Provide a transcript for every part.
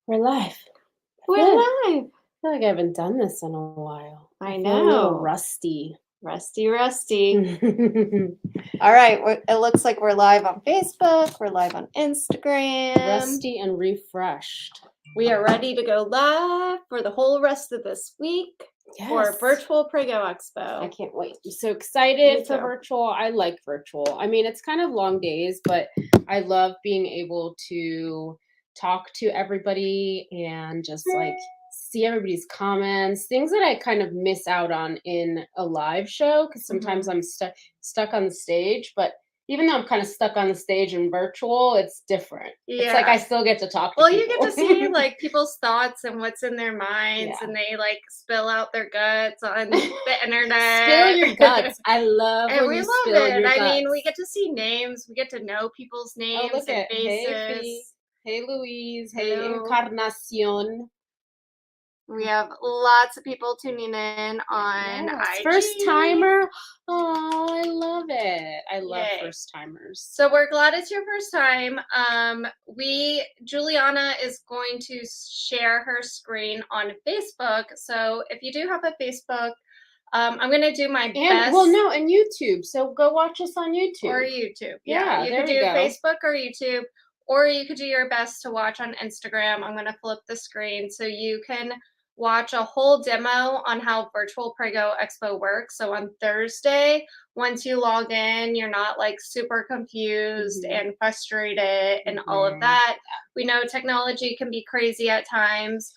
We're live. We're I live. feel like I haven't done this in a while. I feel a little know. rusty. Rusty. All right. It looks like we're live on Facebook. We're live on Instagram. Rusty and refreshed. We are ready to go live for the whole rest of this week for Yes. Virtual Prego Expo. I can't wait. I'm so excited Me for too. virtual. I like virtual. I mean, it's kind of long days, but I love being able to talk to everybody and just like see everybody's comments, things that I kind of miss out on in a live show because sometimes I'm stuck on the stage, but even though I'm kind of stuck on the stage in virtual, it's different. It's like I still get to talk to Well, people. you get to see like people's thoughts and what's in their minds, Yeah. and they like spill out their guts on the internet. Spill your guts. I love And when we you love spill it. your guts. I mean, we get to see names. We get to know people's Oh, names look and at hey faces. Fee, hey Louise, hey Hello. Encarnacion. We have lots of people tuning in on IG. First timer. Oh, I love it. I love Yay. first timers. So we're glad it's your first time. Juliana is going to share her screen on Facebook. So if you do have a Facebook, I'm gonna do my best. Well, no, and YouTube. So go watch us on YouTube. Or YouTube. Yeah, you there could we do go. Facebook or YouTube, or you could do your best to watch on Instagram. I'm gonna flip the screen so you can watch a whole demo on how Virtual Prego Expo works. So on Thursday, once you log in, you're not like super confused and frustrated and all of that. We know technology can be crazy at times.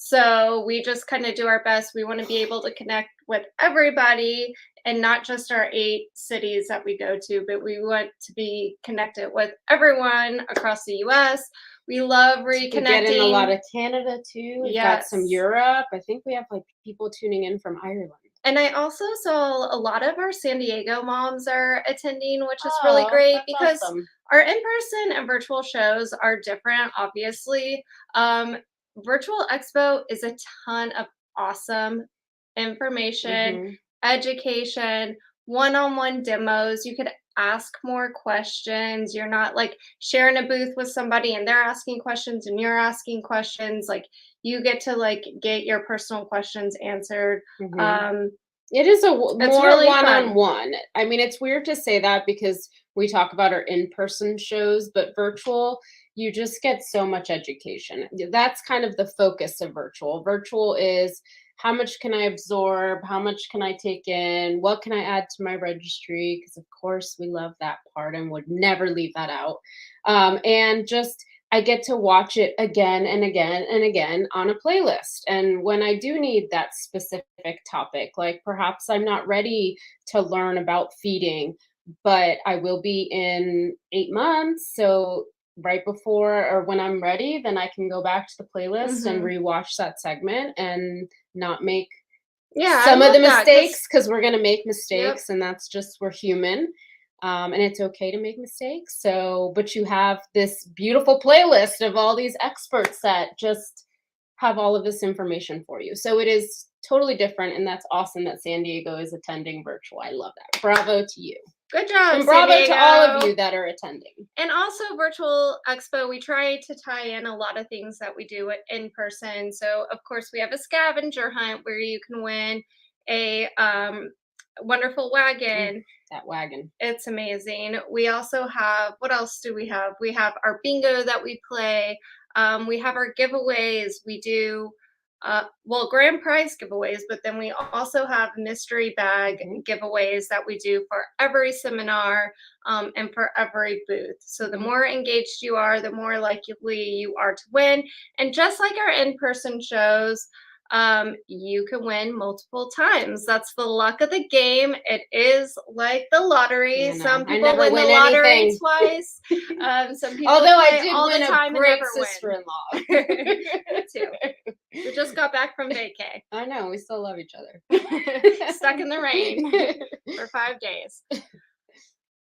So we just kind of do our best. We want to be able to connect with everybody and not just our 8 cities that we go to, but we want to be connected with everyone across the US. We love reconnecting. We get in a lot of Canada too. We've got some Yes. Europe. I think we have like people tuning in from Ireland. And I also saw a lot of our San Diego moms are attending, which is really great because our in-person and virtual shows are different, obviously. Virtual Expo is a ton of awesome information, education, one-on-one demos. You could ask more questions. You're not like sharing a booth with somebody and they're asking questions and you're asking questions. Like you get to like get your personal questions answered. It is more really one-on-one. I mean, it's weird to say that because we talk about our in-person shows, but virtual, you just get so much education. That's kind of the focus of virtual. Virtual is how much can I absorb? How much can I take in? What can I add to my registry? Because of course we love that part and would never leave that out. And just I get to watch it again and again and again on a playlist. And when I do need that specific topic, like perhaps I'm not ready to learn about feeding, but I will be in 8 months. So right before or when I'm ready, then I can go back to the playlist and rewatch that segment and not make some of the mistakes because we're going to make mistakes and that's just, we're human. And it's okay to make mistakes. So, but you have this beautiful playlist of all these experts that just have all of this information for you. So it is totally different. And that's awesome that San Diego is attending virtual. I love that. Bravo to you. Good job. And bravo to all of you that are attending. And also Virtual Expo, we try to tie in a lot of things that we do in person. So of course we have a scavenger hunt where you can win a wonderful wagon. That wagon. It's amazing. We also have, what else do we have? We have our bingo that we play. We have our giveaways. We do grand prize giveaways, but then we also have mystery bag giveaways that we do for every seminar and for every booth. So the more engaged you are, the more likely you are to win. And just like our in-person shows, you can win multiple times. That's the luck of the game. It is like the lottery. Some people win the lottery twice. Some people I did all win the time a great and never sister-in-law. Me too. We just got back from vacay. I know, we still love each other. Stuck in the rain for 5 days.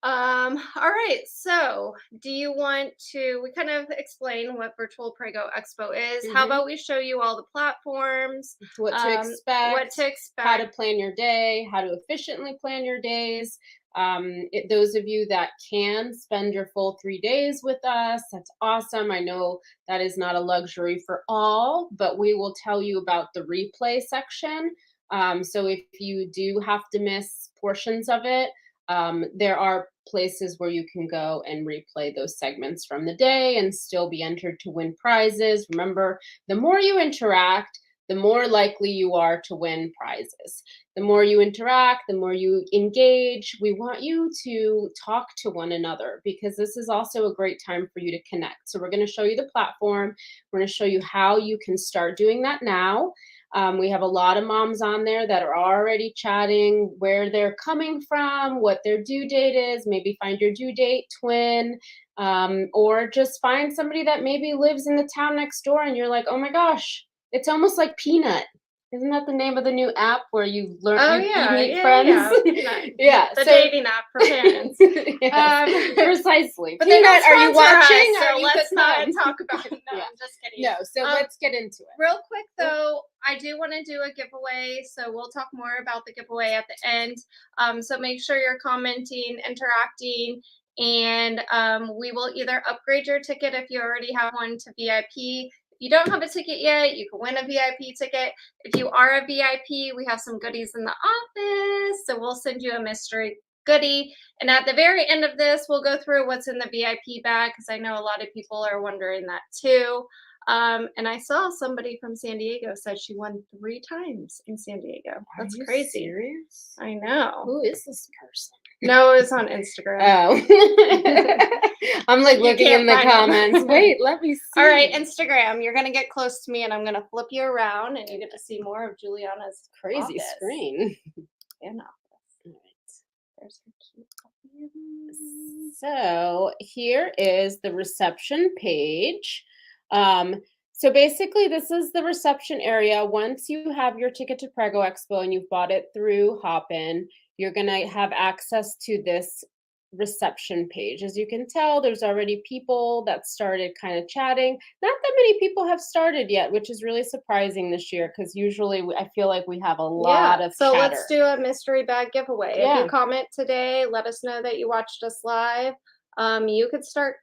All right, so do you want to, we kind of explain what Virtual Prego Expo is. How about we show you all the platforms, what to expect, how to plan your day, how to efficiently plan your days, Those of you that can spend your full 3 days with us, that's awesome. I know that is not a luxury for all, but we will tell you about the replay section. So if you do have to miss portions of it, there are places where you can go and replay those segments from the day and still be entered to win prizes. Remember, the more you interact, the more likely you are to win prizes. The more you interact, the more you engage. We want you to talk to one another because this is also a great time for you to connect. So we're going to show you the platform. We're going to show you how you can start doing that now. We have a lot of moms on there that are already chatting where they're coming from, what their due date is, maybe find your due date twin, or just find somebody that maybe lives in the town next door and you're like, oh my gosh, it's almost like Peanut. Isn't that the name of the new app where you learn you meet friends? Peanut. Yeah, the dating app for parents. Yes, precisely. But Peanut, are you watching? Us, so you let's not come. talk about it. No, Yeah. I'm just kidding. No, so let's get into it. Real quick though, I do want to do a giveaway, so we'll talk more about the giveaway at the end. So make sure you're commenting, interacting, and we will either upgrade your ticket if you already have one to VIP. If you don't have a ticket yet, you can win a VIP ticket. If you are a VIP, we have some goodies in the office, so we'll send you a mystery goodie. And at the very end of this, we'll go through what's in the VIP bag because I know a lot of people are wondering that too. And I saw somebody from San Diego said she won 3 times in San Diego. That's crazy. Serious? I know. Who is this person? No, it's on Instagram. Oh. I'm like looking in the comments. Wait, let me see. All right, Instagram. You're gonna get close to me, and I'm gonna flip you around, and you get to see more of Juliana's crazy office. screen. And office. All right. There's her cute puppy. So here is the reception page. So basically, this is the reception area. Once you have your ticket to Prego Expo and you've bought it through HOPIN, you're gonna have access to this reception page. As you can tell, there's already people that started kind of chatting. Not that many people have started yet, which is really surprising this year because usually I feel like we have a lot of so chatter. let's do a mystery bag giveaway. If you comment today, let us know that you watched us live. You could start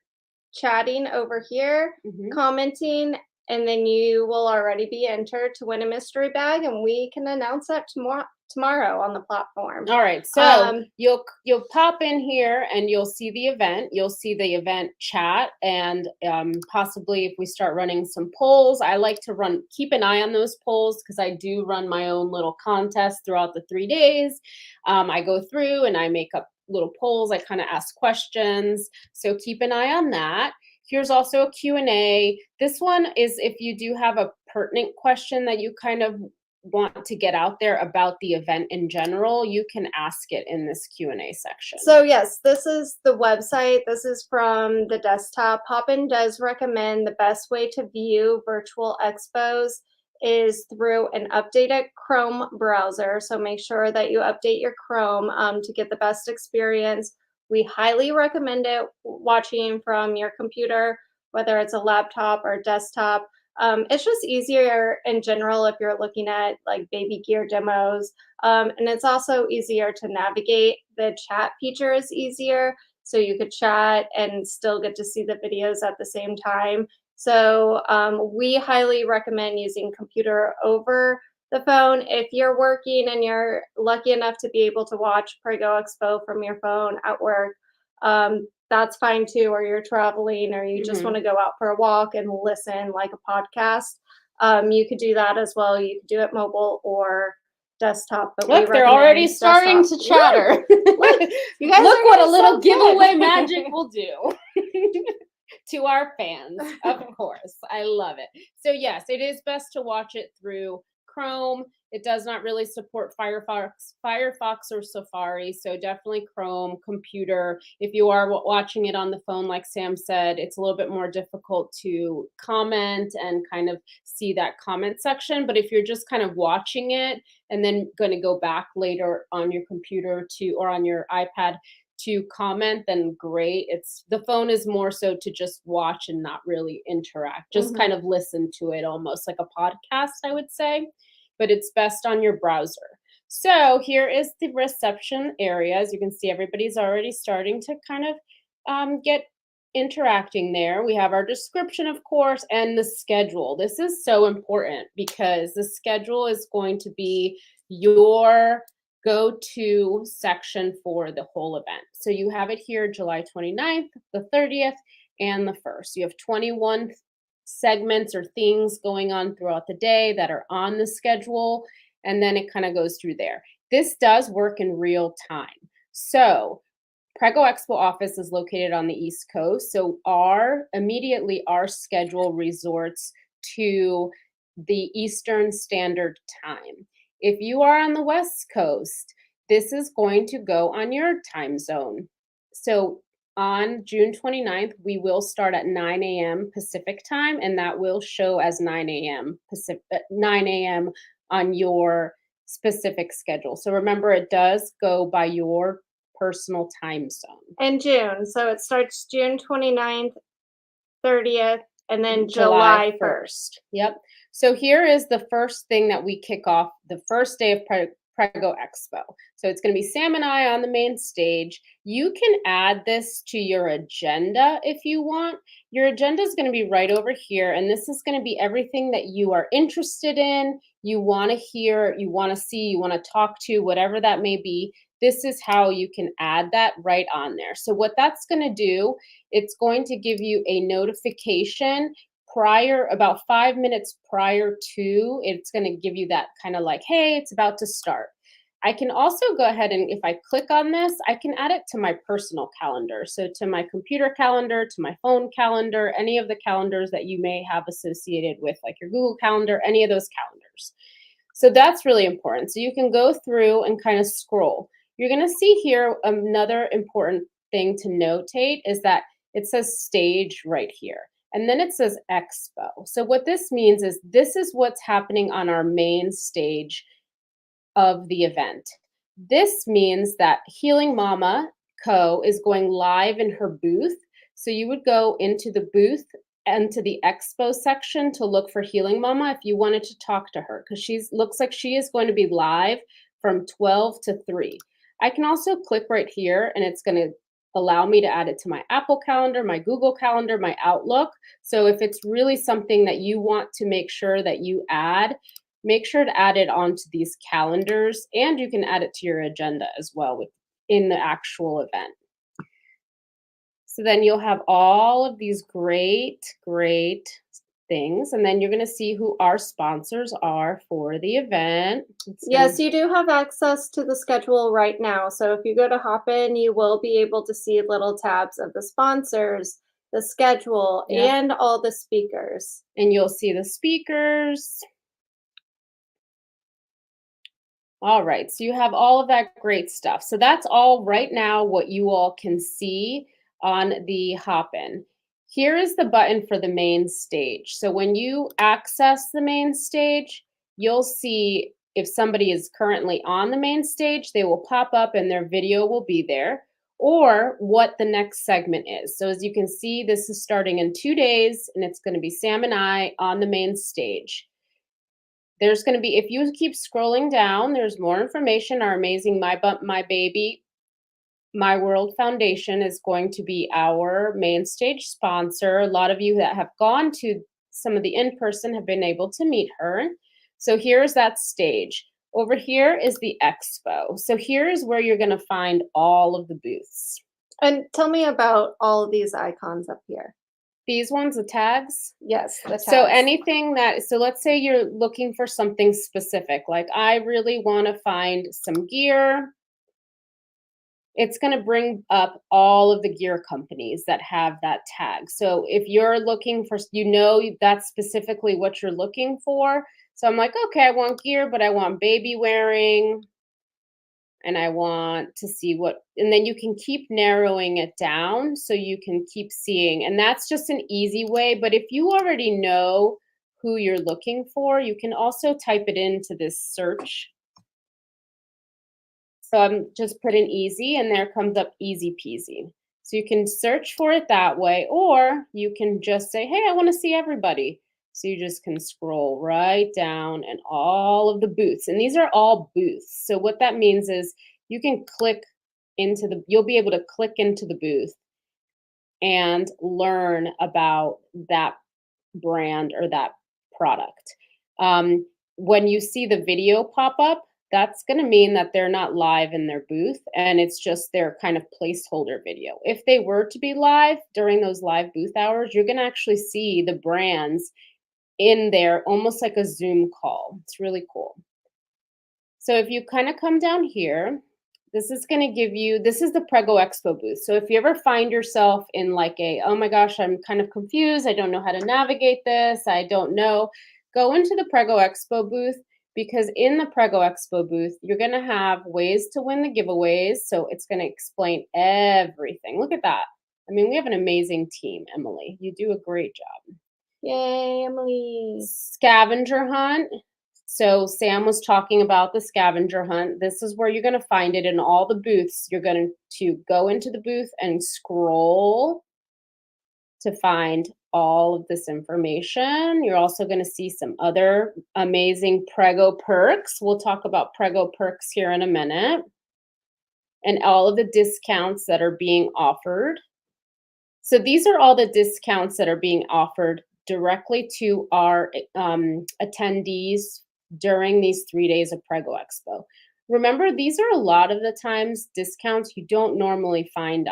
chatting over here, commenting, and then you will already be entered to win a mystery bag, and we can announce that tomorrow on the platform. All right, so you'll pop in here and you'll see the event. You'll see the event chat, and possibly if we start running some polls, I like to keep an eye on those polls because I do run my own little contest throughout the 3 days. I go through and I make up little polls. I kind of ask questions, so keep an eye on that. Here's also a Q&A. This one is if you do have a pertinent question that you kind of want to get out there about the event in general, you can ask it in this Q&A section. So yes, this is the website. This is from the desktop. HOPIN does recommend the best way to view virtual expos is through an updated Chrome browser. So make sure that you update your Chrome to get the best experience. We highly recommend it watching from your computer, whether it's a laptop or desktop. It's just easier in general if you're looking at like baby gear demos. And it's also easier to navigate. The chat feature is easier, so you could chat and still get to see the videos at the same time. So we highly recommend using computer over the phone. If you're working and you're lucky enough to be able to watch Prego Expo from your phone at work, that's fine too, or you're traveling, or you just want to go out for a walk and listen like a podcast. You could do that as well. You could do it mobile or desktop. But look, they're already starting to chatter. Look, you guys look what a little giveaway good. Magic will do. To our fans, of course. I love it. So yes, it is best to watch it through Chrome. It does not really support Firefox or Safari, so definitely Chrome, computer. If you are watching it on the phone, like Sam said, it's a little bit more difficult to comment and kind of see that comment section. But if you're just kind of watching it and then going to go back later on your computer or on your iPad to comment, then great. The phone is more so to just watch and not really interact, just kind of listen to it almost like a podcast, I would say. But it's best on your browser. So here is the reception area. As you can see, everybody's already starting to kind of get interacting there. We have our description, of course, and the schedule. This is so important because the schedule is going to be your go-to section for the whole event. So you have it here July 29th, the 30th, and the 1st. You have 21 segments or things going on throughout the day that are on the schedule, and then it kind of goes through there. This does work in real time. So Prego Expo office is located on the East Coast, so our schedule resorts to the Eastern Standard Time. If you are on the West Coast, this is going to go on your time zone. So on June 29th, we will start at 9 a.m. Pacific time, and that will show as 9 a.m. Pacific, 9 a.m. on your specific schedule. So remember, it does go by your personal time zone. And June. So it starts June 29th, 30th, and then July 1st. Yep. So here is the first thing that we kick off the first day of Prego Expo. So it's going to be Sam and I on the main stage. You can add this to your agenda if you want. Your agenda is going to be right over here, and this is going to be everything that you are interested in, you want to hear, you want to see, you want to talk to, whatever that may be. This is how you can add that right on there. So what that's going to do, it's going to give you a notification about 5 minutes prior to. It's going to give you that kind of like, hey, it's about to start. I can also go ahead and if I click on this, I can add it to my personal calendar. So to my computer calendar, to my phone calendar, any of the calendars that you may have associated with like your Google Calendar, any of those calendars. So that's really important. So you can go through and kind of scroll. You're going to see here another important thing to notate is that it says stage right here. And then it says Expo. So what this means is this is what's happening on our main stage of the event. This means that Healing Mama Co. is going live in her booth. So you would go into the booth and to the expo section to look for Healing Mama if you wanted to talk to her, because she looks like she is going to be live from 12 to 3. I can also click right here and it's going to allow me to add it to my Apple Calendar, my Google Calendar, my Outlook. So if it's really something that you want to make sure that you add, make sure to add it onto these calendars, and you can add it to your agenda as well in the actual event. So then you'll have all of these great things, and then you're going to see who our sponsors are for the event. Yes, you do have access to the schedule right now. So if you go to HOPIN, you will be able to see little tabs of the sponsors, the schedule, and all the speakers. And you'll see the speakers. All right, so you have all of that great stuff. So that's all right now what you all can see on the HOPIN. Here is the button for the main stage. So when you access the main stage, you'll see if somebody is currently on the main stage, they will pop up and their video will be there, or what the next segment is. So as you can see, this is starting in 2 days, and it's going to be Sam and I on the main stage. There's going to be, if you keep scrolling down, there's more information. Our amazing My Bump My Baby My World Foundation is going to be our main stage sponsor. A lot of you that have gone to some of the in-person have been able to meet her. So here's that stage. Over here is the expo. So here's where you're going to find all of the booths. And tell me about all of these icons up here. These ones, the tags? Yes, the tags. So anything so let's say you're looking for something specific, like I really want to find some gear. It's going to bring up all of the gear companies that have that tag. So if you're looking for, that's specifically what you're looking for. So I'm like, okay, I want gear, but I want baby wearing. And I want to see and then you can keep narrowing it down so you can keep seeing. And that's just an easy way. But if you already know who you're looking for, you can also type it into this search. So I'm just putting easy, and there comes up easy peasy. So you can search for it that way, or you can just say, hey, I want to see everybody. So you just can scroll right down and all of the booths. And these are all booths. So what that means is you can click into you'll be able to click into the booth and learn about that brand or that product. When you see the video pop up, that's going to mean that they're not live in their booth and it's just their kind of placeholder video. If they were to be live during those live booth hours, you're going to actually see the brands in there almost like a Zoom call. It's really cool. So if you kind of come down here, this is going to give you, this is the Prego Expo booth. So if you ever find yourself in like oh my gosh, I'm kind of confused, I don't know how to navigate this, I don't know, go into the Prego Expo booth, because in the Prego Expo booth, you're going to have ways to win the giveaways. So it's going to explain everything. Look at that. I mean, we have an amazing team, Emily. You do a great job. Yay, Emily. Scavenger hunt. So Sam was talking about the scavenger hunt. This is where you're going to find it in all the booths. You're going to go into the booth and scroll to find all of this information. You're also going to see some other amazing Prego perks. We'll talk about Prego perks here in a minute. And all of the discounts that are being offered. So these are all the discounts that are being offered directly to our attendees during these 3 days of Prego Expo. Remember, these are a lot of the times discounts you don't normally find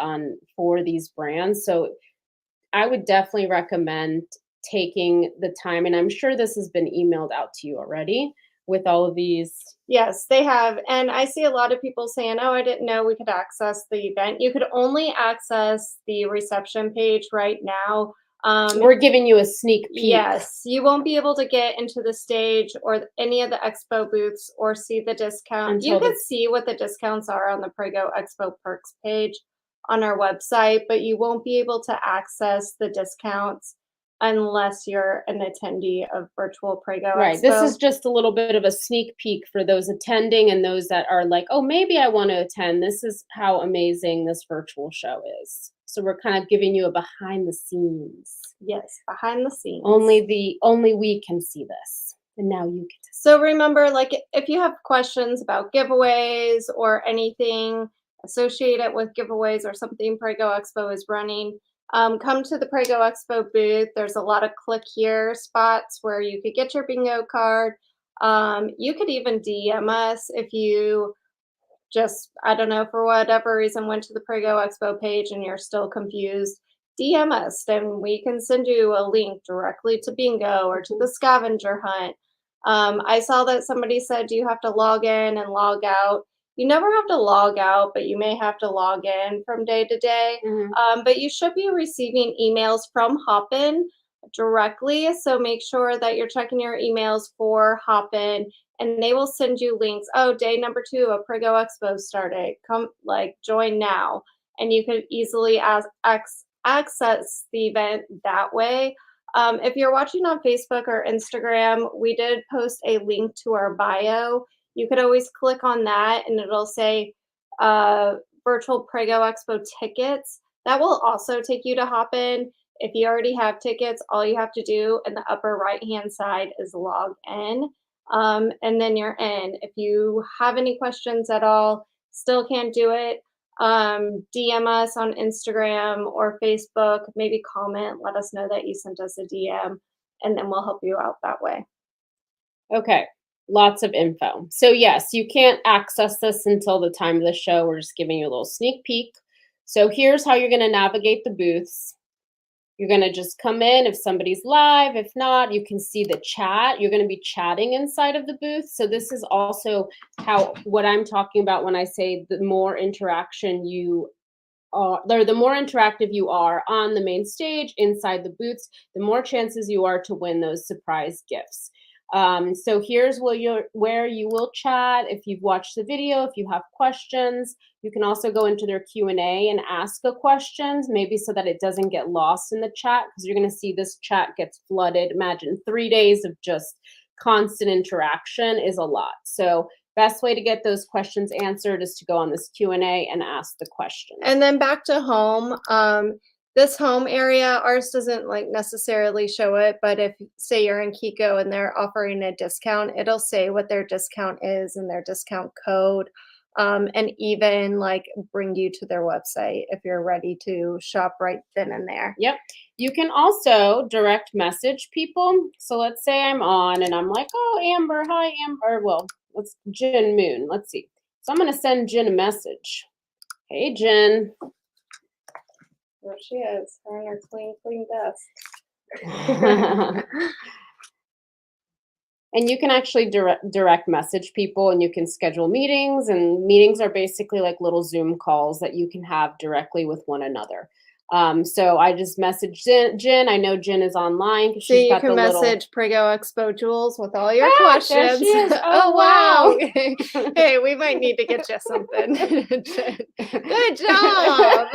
for these brands. So I would definitely recommend taking the time, and I'm sure this has been emailed out to you already with all of these. Yes, they have. And I see a lot of people saying, oh, I didn't know we could access the event. You could only access the reception page right now. We're giving you a sneak peek. Yes, you won't be able to get into the stage or any of the expo booths or see the discount. You can see what the discounts are on the Prego Expo perks page on our website, but you won't be able to access the discounts unless you're an attendee of Virtual Prego Expo. Right. This is just a little bit of a sneak peek for those attending and those that are like, oh, maybe I want to attend. This is how amazing this virtual show is. So we're kind of giving you a behind the scenes. Yes, behind the scenes. Only we can see this. And now you get to see. So remember, like, if you have questions about giveaways or anything associated with giveaways or something Prego Expo is running, come to the Prego Expo booth. There's a lot of click here spots where you could get your bingo card. You could even DM us if you just, I don't know, for whatever reason, went to the Prego Expo page and you're still confused. DM us and we can send you a link directly to bingo or to the scavenger hunt. I saw that somebody said you have to log in and log out. You never have to log out, but you may have to log in from day to day. But you should be receiving emails from HOPIN directly. So make sure that you're checking your emails for HOPIN and they will send you links. Oh, day number 2 of Prego Expo started. Come, like, join now. And you can easily access the event that way. If you're watching on Facebook or Instagram, we did post a link to our bio. You could always click on that and it'll say Virtual Prego Expo tickets. That will also take you to HOPIN. If you already have tickets, all you have to do in the upper right-hand side is log in, and then you're in. If you have any questions at all, still can't do it, DM us on Instagram or Facebook, maybe comment, let us know that you sent us a DM, and then we'll help you out that way. Okay, lots of info. So yes, you can't access this until the time of the show. We're just giving you a little sneak peek. So here's how you're going to navigate the booths. You're going to just come in if somebody's live. If not, you can see the chat. You're going to be chatting inside of the booth. So this is also what I'm talking about when I say the more interaction you are, or the more interactive you are on the main stage, inside the booths, the more chances you are to win those surprise gifts. So here's where you will chat. If you've watched the video, if you have questions, you can also go into their Q&A and ask a questions, maybe so that it doesn't get lost in the chat, because you're going to see this chat gets flooded. Imagine 3 days of just constant interaction is a lot. So best way to get those questions answered is to go on this Q&A and ask the question. And then back to home, this home area, ours doesn't like necessarily show it, but if say you're in Kiko and they're offering a discount, it'll say what their discount is and their discount code. And even like bring you to their website if you're ready to shop right then and there. Yep. You can also direct message people. So let's say I'm on and I'm like, oh, Amber, hi, Amber. Well, let's Jen Moon. Let's see. So I'm going to send Jen a message. Hey, Jen. There she is, her and her clean desk. And you can actually direct message people and you can schedule meetings. And meetings are basically like little Zoom calls that you can have directly with one another. So I just messaged Jen. I know Jen is online because So she's you got can the little. message Prego Expo Jules with all your There questions. she is. Oh, wow. wow. Hey, we might need to get you something. Good job.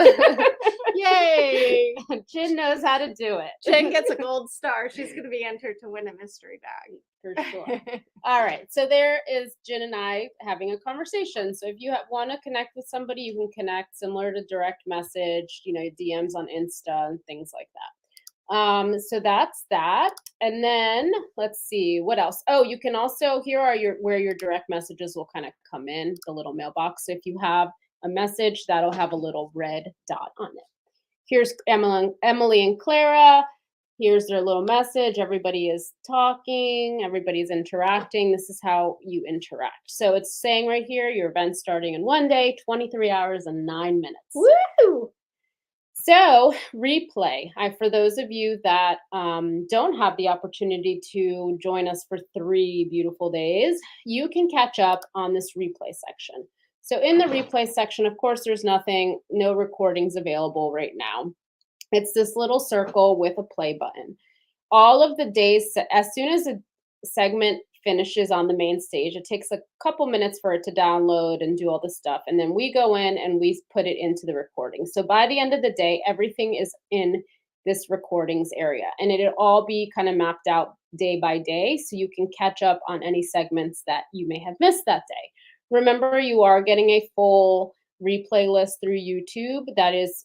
Yay. Jen knows how to do it. Jen gets a gold star. She's going to be entered to win a mystery bag. For sure. All right. So there is Jen and I having a conversation. So if you want to connect with somebody, you can connect similar to direct message, DMs on Insta and things like that. So that's that. And then let's see what else. Oh, you can also, here are where your direct messages will kind of come in, the little mailbox. So if you have a message, that'll have a little red dot on it. Here's Emily and Clara. Here's their little message. Everybody is talking. Everybody's interacting. This is how you interact. So it's saying right here, your event's starting in 1 day, 23 hours, and 9 minutes. Woo! So replay. For those of you that don't have the opportunity to join us for 3 beautiful days, you can catch up on this replay section. So in the replay section, of course, there's no recordings available right now. It's this little circle with a play button. All of the days, as soon as a segment finishes on the main stage, it takes a couple minutes for it to download and do all the stuff. And then we go in and we put it into the recording. So by the end of the day, everything is in this recordings area. And it'll all be kind of mapped out day by day. So you can catch up on any segments that you may have missed that day. Remember, you are getting a full replay list through YouTube that is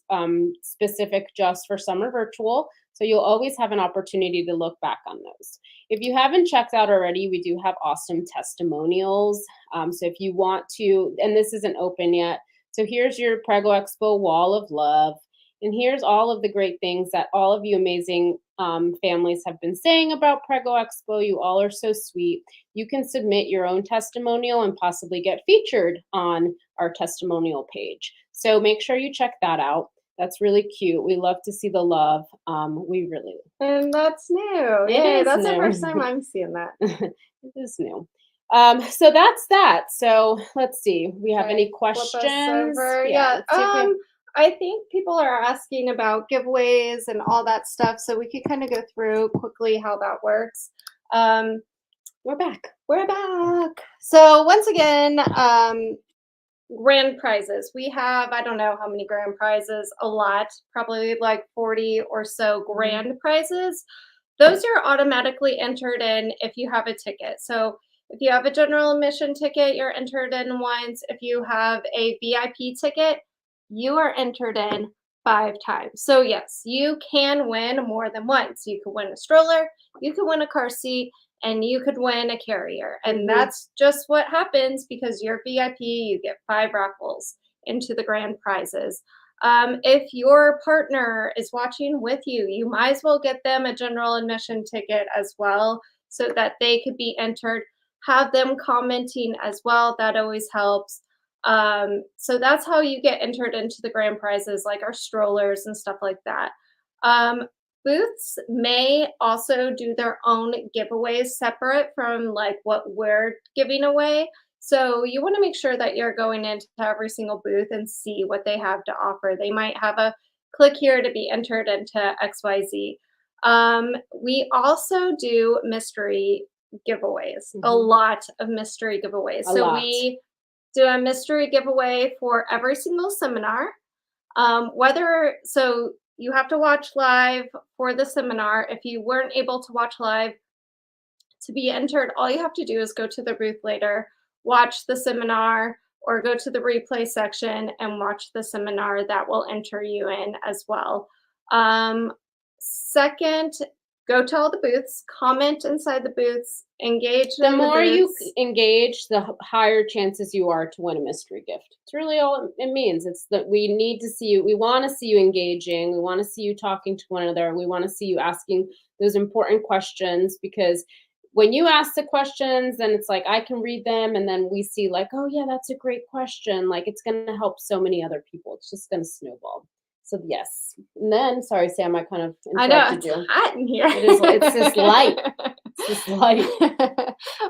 specific just for Summer Virtual. So you'll always have an opportunity to look back on those. If you haven't checked out already, we do have awesome testimonials. So if you want to, and this isn't open yet, so here's your Prego Expo wall of love. And here's all of the great things that all of you amazing families have been saying about Prego Expo. You all are so sweet. You can submit your own testimonial and possibly get featured on our testimonial page. So make sure you check that out. That's really cute. We love to see the love. We really. And that's new. Yay, that's the first time I'm seeing that. It is new. So that's that. So let's see. We have any questions? Yeah. I think people are asking about giveaways and all that stuff, so we could kind of go through quickly how that works. We're back. We're back. So once again, grand prizes. We have, I don't know how many grand prizes, a lot, probably like 40 or so grand prizes. Those are automatically entered in if you have a ticket. So if you have a general admission ticket, you're entered in once. If you have a VIP ticket, you are entered in 5 times. So yes, you can win more than once. You could win a stroller, you could win a car seat, and you could win a carrier. And that's just what happens because you're VIP, you get 5 raffles into the grand prizes. If your partner is watching with you, you might as well get them a general admission ticket as well so that they could be entered. Have them commenting as well. That always helps. So that's how you get entered into the grand prizes, like our strollers and stuff like that. Booths may also do their own giveaways separate from like what we're giving away. So you want to make sure that you're going into every single booth and see what they have to offer. They might have a click here to be entered into XYZ. We also do mystery giveaways, a lot of mystery giveaways. We do a mystery giveaway for every single seminar. So you have to watch live for the seminar. If you weren't able to watch live to be entered, all you have to do is go to the booth later, watch the seminar, or go to the replay section and watch the seminar. That will enter you in as well. Second, go to all the booths, comment inside the booths, engage The in the more you booths. engage, the higher chances you are to win a mystery gift. It's really all it means. It's that we need to see you. We want to see you engaging. We want to see you talking to one another. We want to see you asking those important questions, because when you ask the questions, then it's like I can read them, and then we see like, oh yeah, that's a great question. Like it's going to help so many other people. It's just going to snowball. So yes. And then, sorry, Sam, I kind of I know interrupted it's you. hot in here. It's this light. It's this light.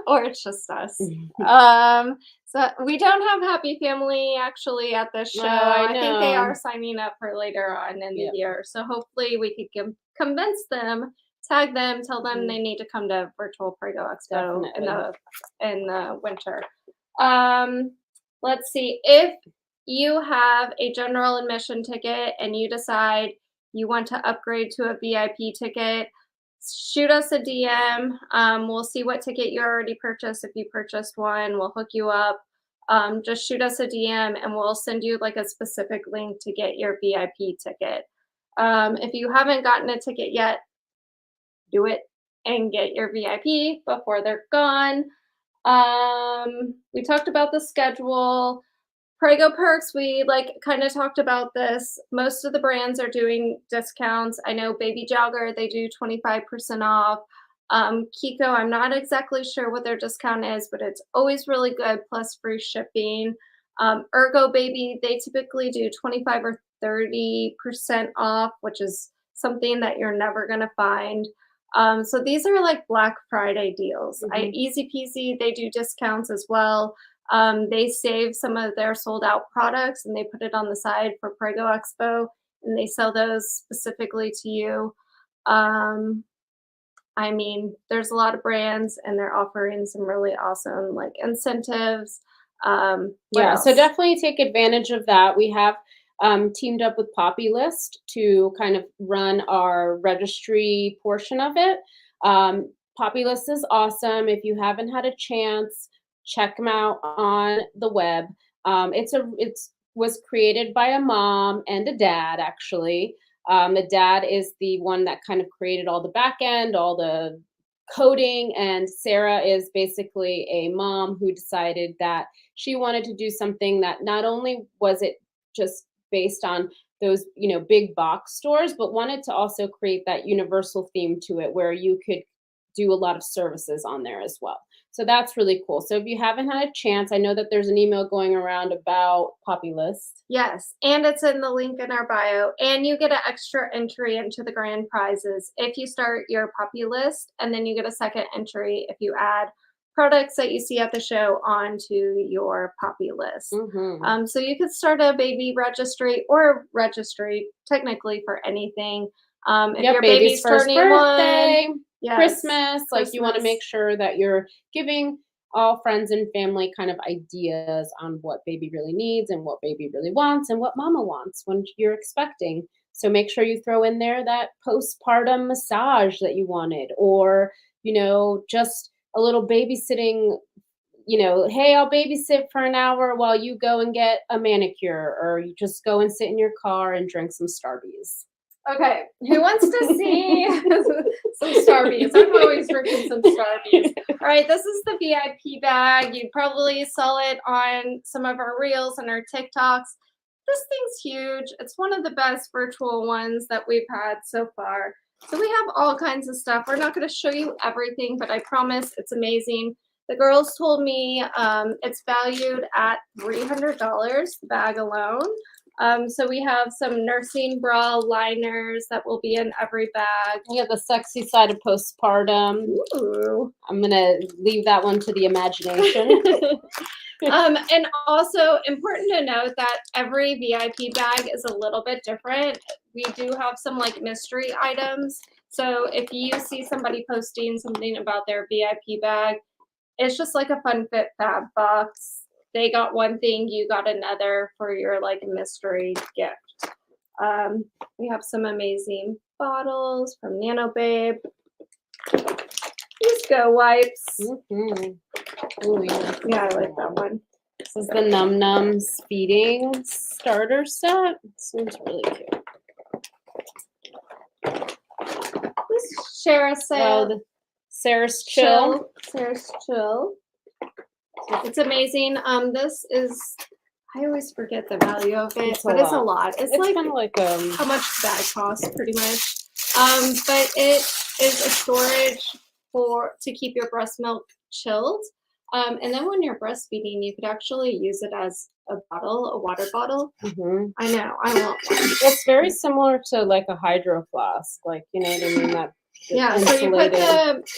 Or it's just us. So we don't have Happy Family actually at this show. I I think they know. are signing up for later on in the Yep. year. So hopefully we could convince them, tag them, tell them Mhm. they need to come to Virtual Prego Expo Definitely. in the winter. Um, let's see. If you have a general admission ticket and you decide you want to upgrade to a VIP ticket, shoot us a DM. We'll see what ticket you already purchased. If you purchased one, we'll hook you up. Just shoot us a DM and we'll send you like a specific link to get your VIP ticket. If you haven't gotten a ticket yet, do it and get your VIP before they're gone. We talked about the schedule. Prego perks, we like kind of talked about this. Most of the brands are doing discounts. I know Baby Jogger, they do 25% off. Kiko, I'm not exactly sure what their discount is, but it's always really good, plus free shipping. Ergo Baby, they typically do 25 or 30% off, which is something that you're never going to find. So these are like Black Friday deals. Mhm. Easy Peasy, they do discounts as well. They save some of their sold out products and they put it on the side for Prego Expo and they sell those specifically to you. Um, I mean, there's a lot of brands and they're offering some really awesome like incentives. What Yeah, so else? definitely take advantage of that. We have teamed up with Poppy List to kind of run our registry portion of it. Poppy List is awesome. If you haven't had a chance, check them out on the web. It's was created by a mom and a dad actually. The dad is the one that kind of created all the back end, all the coding, and Sarah is basically a mom who decided that she wanted to do something that not only was it just based on those big box stores, but wanted to also create that universal theme to it where you could do a lot of services on there as well. So that's really cool. So if you haven't had a chance, I know that there's an email going around about Poppy List. Yes, and it's in the link in our bio. And you get an extra entry into the grand prizes if you start your Poppy List, and then you get a second entry if you add products that you see at the show onto your Poppy List. Mm-hmm. So you could start a baby registry or registry technically for anything. If Yep, your baby's baby's first turning birthday, one, yes, Christmas, like you want to make sure that you're giving all friends and family kind of ideas on what baby really needs and what baby really wants and what mama wants when you're expecting. So make sure you throw in there that postpartum massage that you wanted, or, just a little babysitting, hey, I'll babysit for an hour while you go and get a manicure, or you just go and sit in your car and drink some Starbies. Okay, who wants to see some Starbies? I'm always drinking some Starbies. All right, this is the VIP bag. You probably saw it on some of our reels and our TikToks. This thing's huge. It's one of the best virtual ones that we've had so far. So we have all kinds of stuff. We're not going to show you everything, but I promise it's amazing. The girls told me it's valued at $300, the bag alone. So we have some nursing bra liners that will be in every bag. We have the sexy side of postpartum. Ooh. I'm gonna leave that one to the imagination. And also important to note that every VIP bag is a little bit different. We do have some like mystery items. So if you see somebody posting something about their VIP bag, it's just like a Fun Fit Fab box. They got one thing, you got another for your like mystery gift. We have some amazing bottles from Nano Babe. These Go Wipes. Mm-hmm. Oh yeah. Yeah, I like that one. This is the Num Nums feeding starter set. It seems really cute. Sarah's sale. Sarah's Chill. Sarah's Chill. It's amazing. This is, I always forget the value of it, but it's a lot. It's like kind of like how much bag costs, pretty much. But it is a storage to keep your breast milk chilled. And then when you're breastfeeding, you could actually use it as a bottle, a water bottle. Mm-hmm. I know, I want one. It's very similar to like a hydro flask, like, you know what I mean? That yeah, so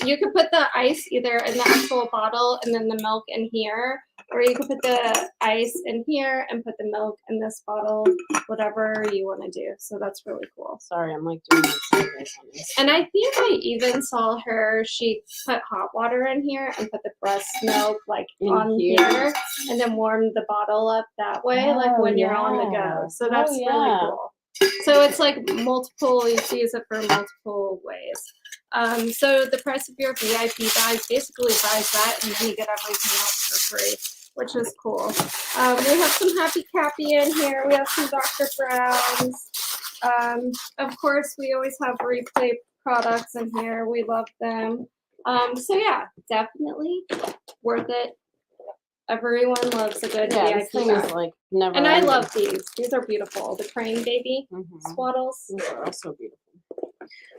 you could put the ice either in the actual bottle and then the milk in here, or you could put the ice in here and put the milk in this bottle, whatever you want to do. So that's really cool. Sorry, I'm like doing that sideways on this. And I think I even saw her, she put hot water in here and put the breast milk like on here and then warm the bottle up that way, like when you're on the go. So that's really cool. So it's like multiple, you can use it for multiple ways. So the price of your VIP bag basically buys that and then you get everything else for free, which is cool. We have some Happy Cappy in here. We have some Dr. Brown's. Of course, we always have replay products in here. We love them. So yeah, definitely worth it. Everyone loves a good VIP bag. Like never and I love these. These are beautiful. The Crane Baby swaddles. These are also beautiful.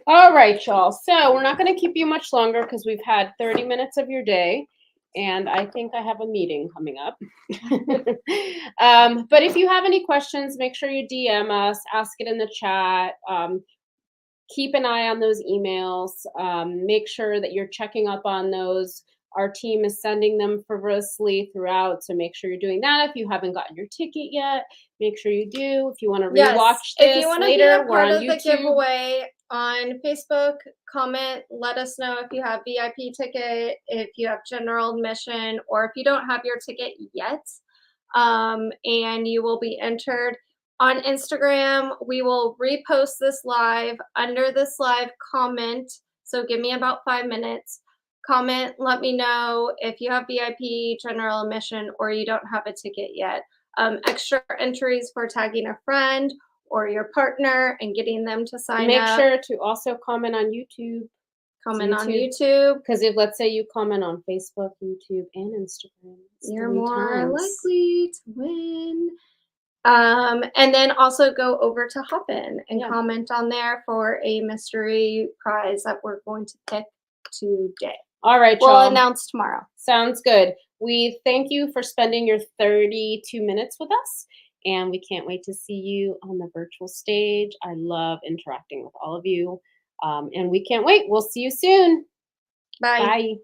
All right, y'all. So we're not going to keep you much longer because we've had 30 minutes of your day. And I think I have a meeting coming up. But if you have any questions, make sure you DM us, ask it in the chat. Keep an eye on those emails. Make sure that you're checking up on those. Our team is sending them frivolously throughout, so make sure you're doing that. If you haven't gotten your ticket yet, make sure you do. If you want to rewatch this if you want to be a part of the giveaway on Facebook, comment, let us know if you have VIP ticket, if you have general admission, or if you don't have your ticket yet, and you will be entered. On Instagram, we will repost this live. Under this live, comment. So give me about 5 minutes. Comment, let me know if you have VIP, general admission, or you don't have a ticket yet. Extra entries for tagging a friend or your partner and getting them to sign up. Make sure to also comment on YouTube. Comment on YouTube. Because if, let's say, you comment on Facebook, YouTube, and Instagram, you're more likely to win. And then also go over to HOPIN and comment on there for a mystery prize that we're going to pick today. All right, y'all. We'll announce tomorrow. Sounds good. We thank you for spending your 32 minutes with us, and we can't wait to see you on the virtual stage. I love interacting with all of you, and we can't wait. We'll see you soon. Bye. Bye.